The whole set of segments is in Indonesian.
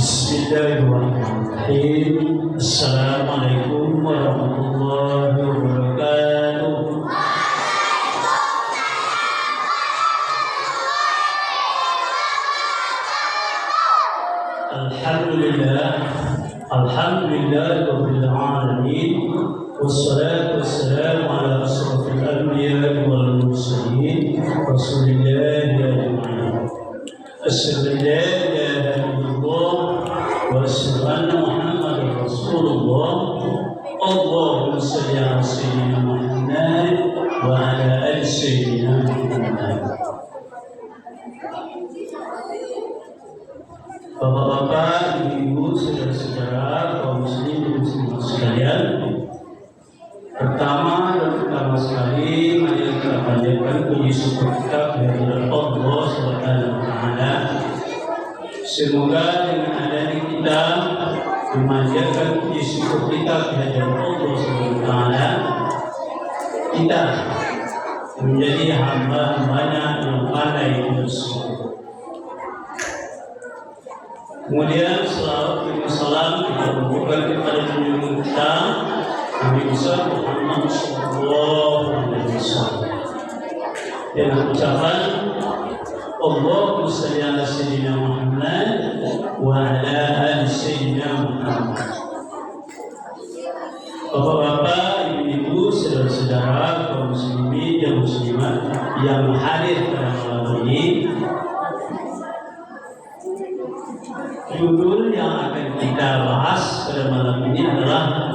Bismillahirrahmanirrahim. Assalamualaikum warahmatullahi wabarakatuh. Alhamdulillah rabbil alamin. Wassalatu wassalamu ala asyrafil anbiya'i wal mursalin rasulillahi ajma'in. Asyhadu an la ilaha illallah wa asyhadu anna Muhammadar Rasulullah. Allahumma shalli ala sayyidina Muhammad wa ala ali sayyidina Muhammad. Bapak-bapak, ibu-ibu, saudara-saudara, kaum muslim dan muslimat sekalian. Pertama dan utama sekali, mari kita panjatkan puji syukur kita kehadirat Allah Subhanahu wa taala. Semoga dengan adanya kita memanjatkan puji syukur kita kehadirat Allah Subhanahu wa taala, kita menjadi hamba-hambanya yang pandai bersyukur. Kemudian salawat dan salam kita tujukan kepada junjungan kita Nabi besar Muhammad sallallahu alaihi wasallam. Dengan ucapan Allahumma shalli ala sayyidina Muhammad wa ala ali sayyidina Muhammad. Bapak-bapak, ibu-ibu, saudara-saudara, kaum muslimin dan muslimat yang hadir pada malam ini, judul yang akan kita bahas pada malam ini adalah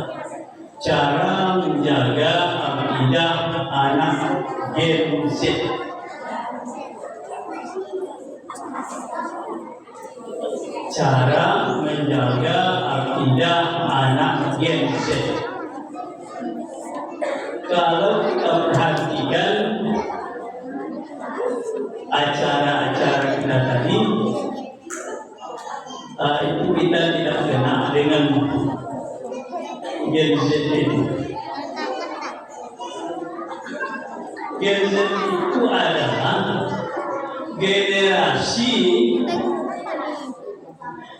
cara menjaga akidah anak Gen Z. Cara menjaga akidah anak Gen Z. Kalau kita perhatikan acara-acara kita tadi, itu kita tidak kenal dengan Gen Z itu. Gen Z itu adalah generasi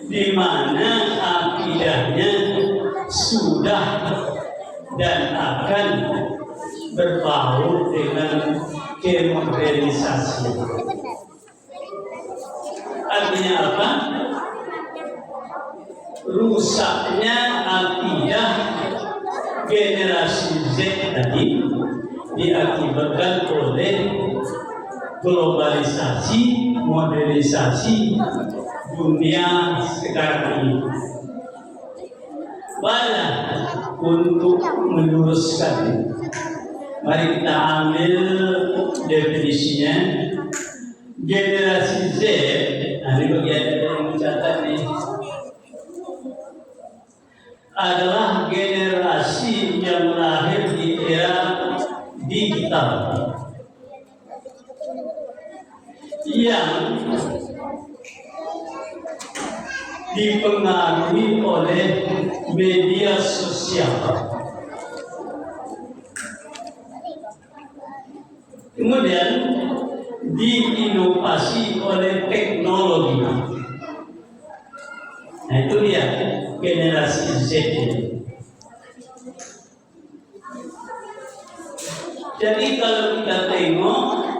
di mana akidahnya sudah dan akan berbaur dengan kemodernisasi. Artinya apa? Rusaknya akidah generasi Z tadi diakibatkan oleh globalisasi, modernisasi dunia sekarang ini. Banyak untuk meluruskan. Mari kita ambil definisinya. Generasi Z, ini bagian yang mencatat nih, adalah generasi yang lahir di era digital yang dipengaruhi oleh media sosial. Kemudian diinovasi oleh teknologi. Nah, itu dia generasi Z ini. Jadi kalau kita tengok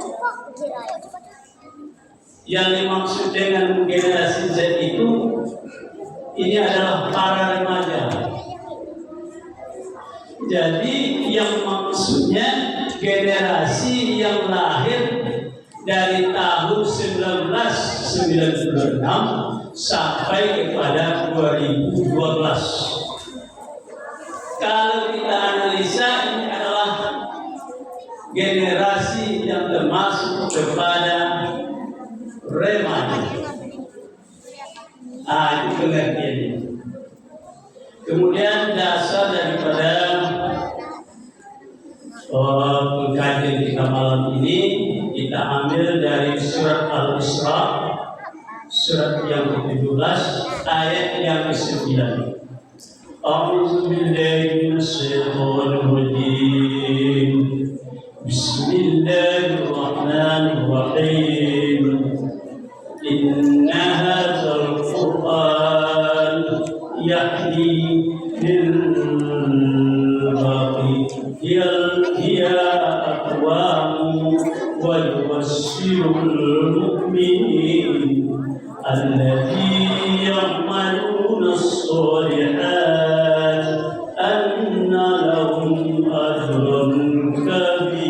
yang dimaksud dengan generasi Z itu, ini adalah para remaja. Jadi yang maksudnya generasi yang lahir dari tahun 1996 sampai kepada 2012. Kalau kita analisa, ini adalah generasi yang termasuk kepada remaja. Itu pengertiannya. Kemudian dasar daripada pengkajian kita malam ini kita ambil dari surat Al-Isra, surat yang ke-17 ayat yang ke-9. A'udzu billahi minasyaitonir rajim. Bismillahirrahmanirrahim. Inna hadzal Qur'an الذين يعملون الصالحات أن لهم أجرا كبيرا.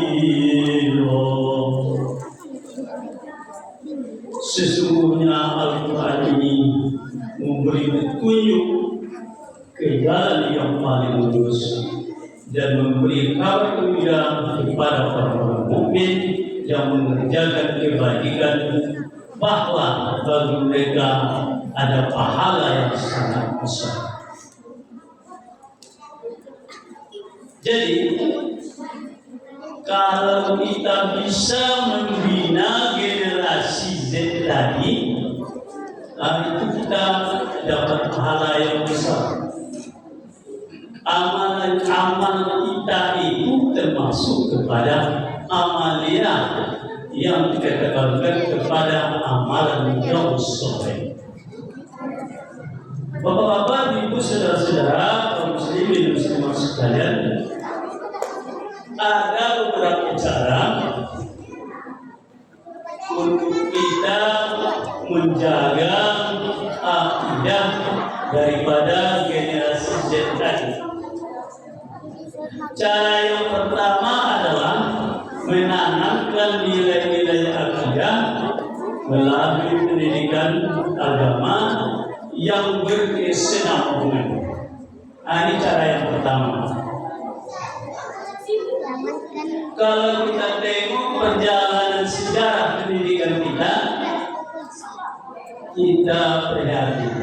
Sesungguhnya Al-Quran ini memberi petunjuk ke jalan yang paling lurus dan memberi kabar gembira kepada orang-orang mukmin yang mengerjakan kebajikan bahwa bagi mereka ada pahala yang sangat besar. Jadi kalau kita bisa membina generasi Z tadi, itu kita dapat pahala yang besar. Amalan kita itu termasuk kepada amalia yang dikatakan kepada amalan yang soleh. Bapak-bapak, ibu, saudara-saudara, kaum muslimin dan muslimat sekalian, ada beberapa cara untuk kita menjaga akidah daripada generasi Z tadi. Cara yang pertama adalah menanamkan nilai-nilai akidah melalui pendidikan agama yang berkesinambungan. Ini cara yang pertama. Kalau kita tengok perjalanan sejarah pendidikan kita prihatin.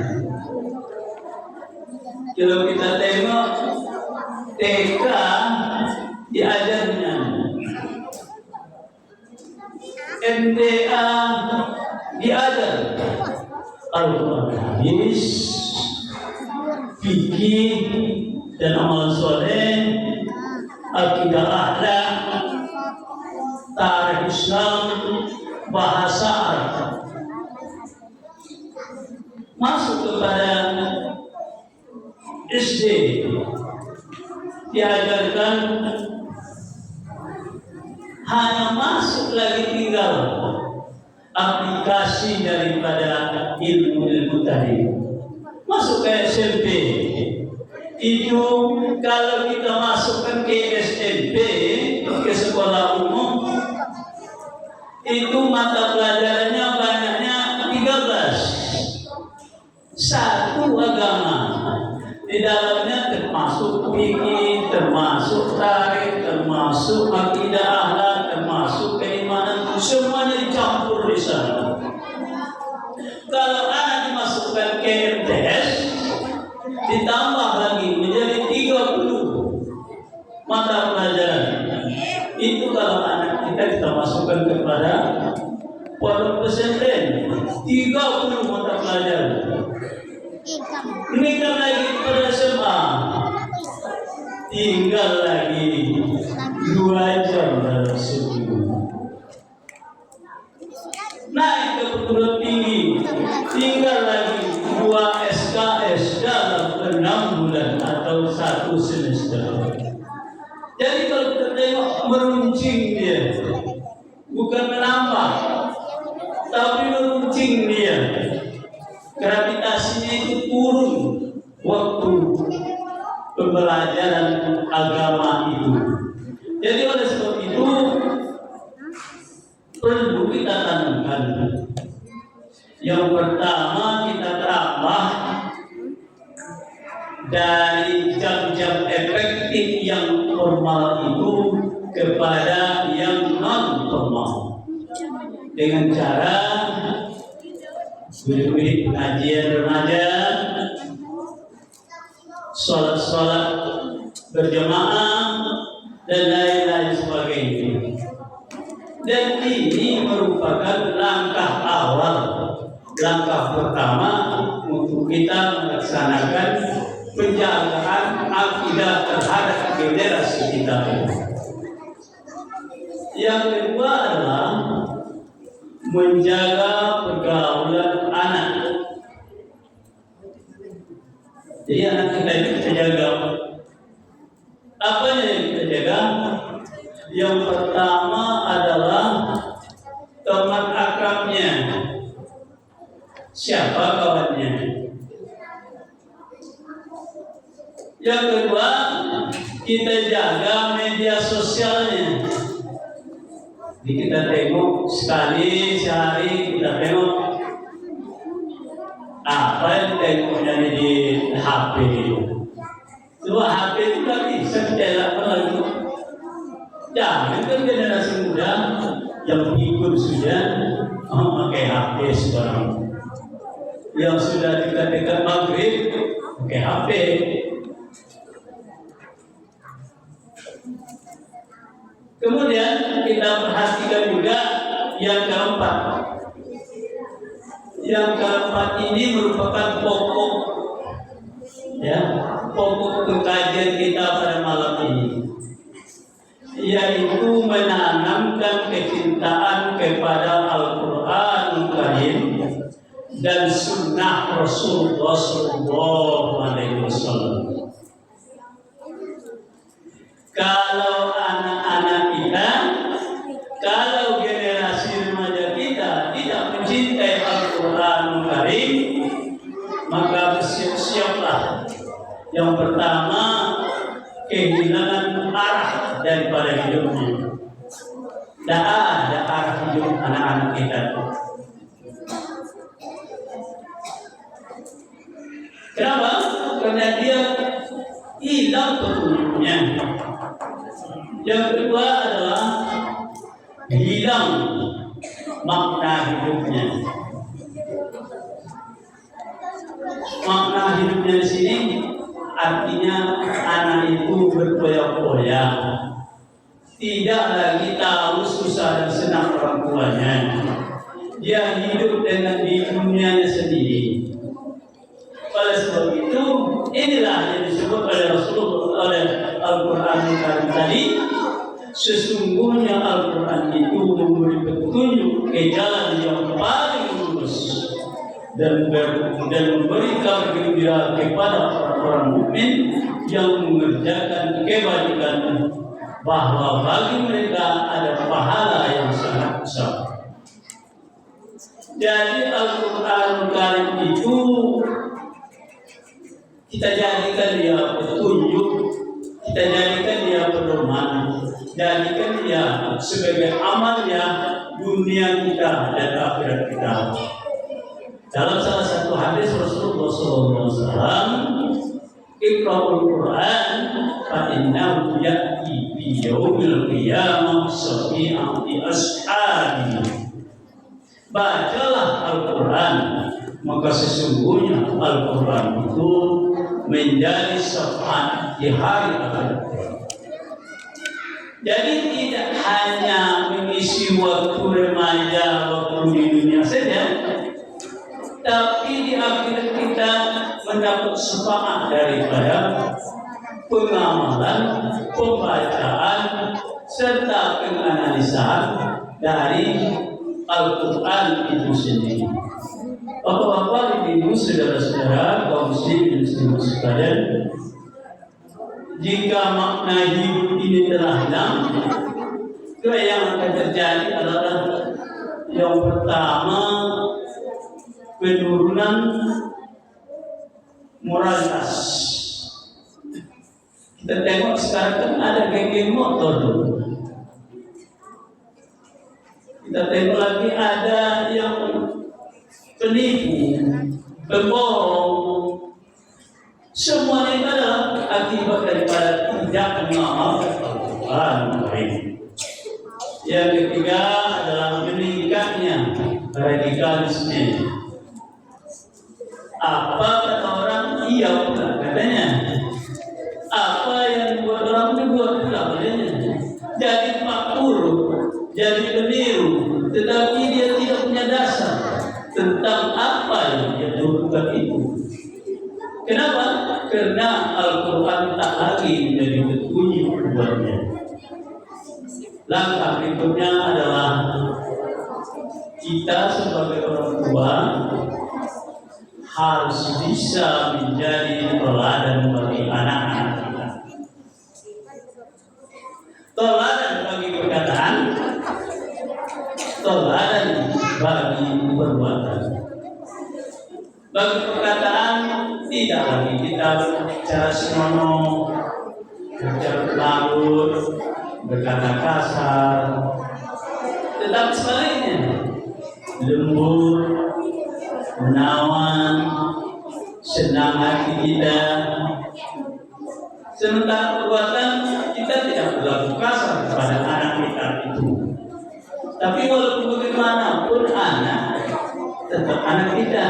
Kalau kita tengok TK diajarnya, MTA diajar Al-Quran, hadis, fikih dan amal soleh, akidah akhlak, tarikh Islam, bahasa Arab. Masuk kepada SD diajarkan hanya masuk lagi tinggal aplikasi daripada ilmu-ilmu tadi. Masuk ke SMP itu kalau kita masukkan ke SMP, ke sekolah umum, itu mata pelajarannya banyaknya 13. Satu agama, di dalamnya termasuk fikih, termasuk tarikh, termasuk akidah akhlak, termasuk keimanan, semuanya dicampur di sana. Kalau anak dimasukkan ke MTS, ditambah lagi menjadi 30 mata pelajaran. Itu kalau anak kita masukkan kepada pondok pesantren, 30 mata pelajaran. Ini kan lagi pada SMA, tinggal lagi 2 jam dalam seminggu. Naik ke perguruan tinggi, tinggal lagi 2 SKS dalam 6 bulan atau 1 semester. Jadi kalau kita tengok meruncing dia, bukan menambah, tapi meruncing dia. Gravitasinya itu turun waktu pembelajaran agama itu. Jadi oleh sebab itu perlu kita tanamkan. Yang pertama kita tambah dari jam-jam efektif yang formal itu kepada yang non formal dengan cara bidik pengajian remaja, sholat berjamaah dan lain-lain sebagainya. Dan ini merupakan langkah awal, langkah pertama untuk kita melaksanakan penjagaan akidah terhadap generasi kita. Yang kedua adalah menjaga pergaulan anak. Jadi anak kita itu kita jaga. Apa yang kita jaga? Yang pertama adalah teman akrabnya. siapa kawannya. Yang kedua, kita jaga media sosialnya. Jadi kita tengok sekali sehari, kita tengok apa yang tengoknya di HP itu. Coba HP itu nggak bisa dielakkan lagi. Jangan kan generasi muda yang ikut sudah pakai HP sekarang. Yang sudah dekat-dekat maghrib pakai HP. Kemudian kita perhatikan juga yang keempat. Yang keempat ini merupakan pokok, ya, pokok kajian kita pada malam ini, yaitu menanamkan kecintaan kepada Al-Quranul Karim dan Sunnah Rasulullah SAW. Kalau anak-anak kita, kalau generasi remaja kita tidak mencintai Al-Quranul Karim, maka bersiap-siaplah. Yang pertama, kehilangan arah daripada hidupnya. Tidak ada arah hidup anak-anak kita. Kenapa? Karena dia hilang petunjuknya. Yang kedua adalah hilang makna hidupnya. Makna hidupnya di sini artinya anak itu berpoya-poya, tidak lagi tahu susah dan senang orang tuanya. Dia hidup dengan di dunianya sendiri. Oleh sebab itu, inilah yang disebut oleh Rasulullah, oleh Al-Quran tadi. Sesungguhnya Al-Quran itu memberi petunjuk ke jalan yang paling lurus dan memberi kabar gembira kepada orang mukmin yang mengerjakan kebajikan, bahwa bagi mereka ada pahala yang sangat besar. Jadi Al-Quran Karim itu kita jadikan dia petunjuk, kita jadikan dia pedoman, jadikan dia sebagai amalnya dunia kita dan akhirat kita. Dalam salah satu hadis Rasulullah SAW, Iqra'ul Quran fa innahu ya'ti bi yaumil qiyamah syafi'an li ashabihi. Bacalah Al-Quran, maka sesungguhnya Al-Quran itu menjadi syafaat di hari akhirat. Jadi tidak hanya mengisi waktu remaja, waktu di dunia saja, tapi di akhirat kita mendapat syafaat daripada pengamalan, pembacaan, serta penganalisan dari Al-Quran itu sendiri. Bapak-bapak, ibu, saudara-saudara, kaum muslim dan muslimat sekalian, jika makna hidup ini telah hilang, itu yang akan terjadi adalah yang pertama, penurunan moralitas. Kita tengok sekarang kan ada geng-geng motor dulu. Kita tengok lagi ada yang penipu, pembohong. Semua ini adalah akibat daripada tidak mengamalkan Al-Quran. Yang ketiga adalah meningkatnya radikalisme. Apa kata orang, iya pula katanya. Apa yang buat orang itu buat pula katanya. Jadi makmur, jadi peniru, tetapi dia tidak punya dasar tentang apa yang dia lakukan itu. Kenapa? Karena Al-Quran tak lagi menjadi petunjuk buatnya. Langkah berikutnya adalah kita sebagai orang tua harus bisa menjadi teladan bagi anak-anak kita. Teladan bagi perkataan, teladan bagi perbuatan. Bagi perkataan tidak lagi kita berbicara senono, berbicara laut, berkata kasar, tetapi sebaliknya lembut, menawan, senang hati kita. Sementara perbuatan kita tidak berlaku kasar kepada anak kita itu. Tapi walaupun bagaimanapun anak tetap anak kita.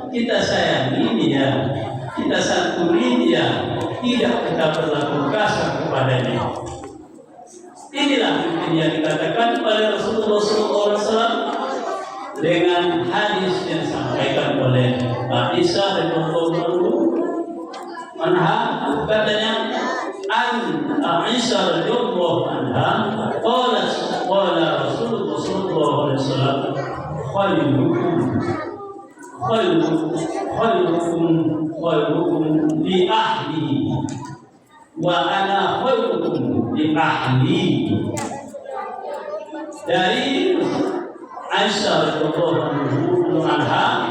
Kita sayangi dia, kita santuni dia, tidak kita berlaku kasar kepadanya. Inilah yang dikatakan oleh Rasulullah SAW dengan hadis yang disampaikan oleh Aisyah radhiyallahu anha, katanya Aisyah radhiyallahu anha qala Rasulullah sallallahu alaihi wasallam khairukum li ahli wa ana khairukum li ahli. Dari Aisyah radhiyallahu anha,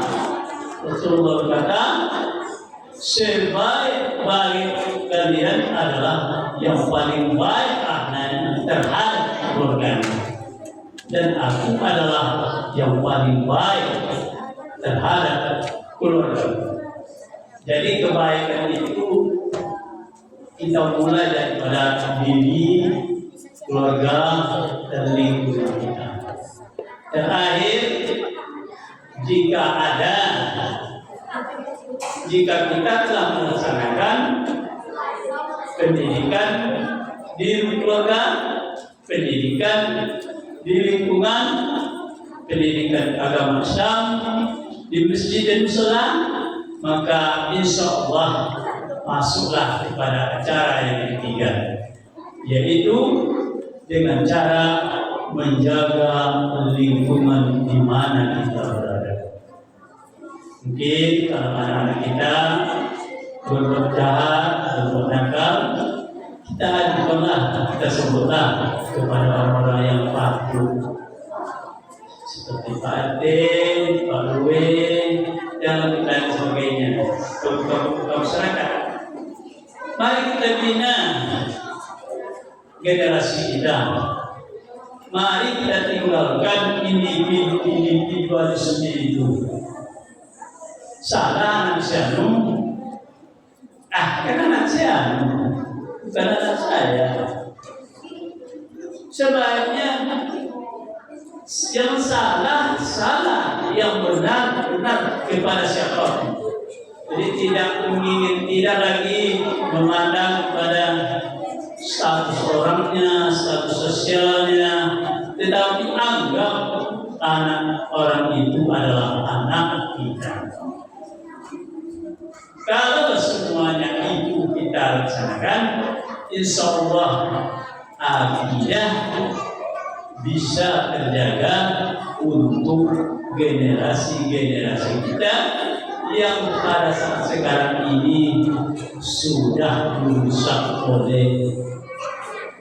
Rasulullah berkata, sebaik-baik kalian adalah yang paling baik terhadap keluarganya, dan aku adalah yang paling baik terhadap keluarga. Jadi kebaikan itu kita mulai daripada diri, keluarga, dan lingkungan kita. Terakhir, jika kita telah melaksanakan pendidikan di keluarga, pendidikan di lingkungan, pendidikan agama Islam di masjid dan musola, maka insya Allah masuklah kepada acara yang ketiga, yaitu dengan cara menjaga lingkungan di mana kita berada. Mungkin kalau anak-anak kita berbuat jahat, berbuat nakal, kita ajukanlah, kita sebutlah kepada orang-orang yang patuh, seperti Pak RT, Pak RW, dan lain sebagainya, ke masyarakat. Mari kita bina generasi kita. Mari kita tinggalkan individualisme itu. Salah anak saya, kan anak saya, bukan anak saya. Sebaiknya yang salah, yang benar kepada siapa. Jadi tidak lagi memandang pada status orangnya, status sosialnya, tetapi anggap anak orang itu adalah anak kita. Kalau semuanya itu kita laksanakan, insya Allah akidah bisa terjaga untuk generasi-generasi kita yang pada saat sekarang ini sudah dirusak oleh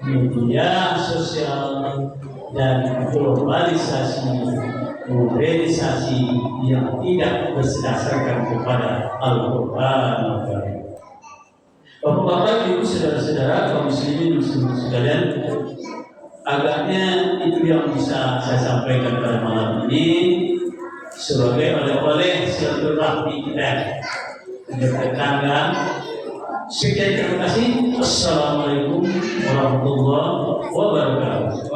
media sosial dan globalisasi, modernisasi yang tidak berdasarkan kepada Al-Quran. Bapak-bapak, ibu, saudara-saudara, kaum muslimin sekalian, agaknya itu yang bisa saya sampaikan pada malam ini sebagai oleh-oleh silaturahmi kita dengan tetangga. Sekian, terima kasih. Assalamualaikum warahmatullahi wabarakatuh.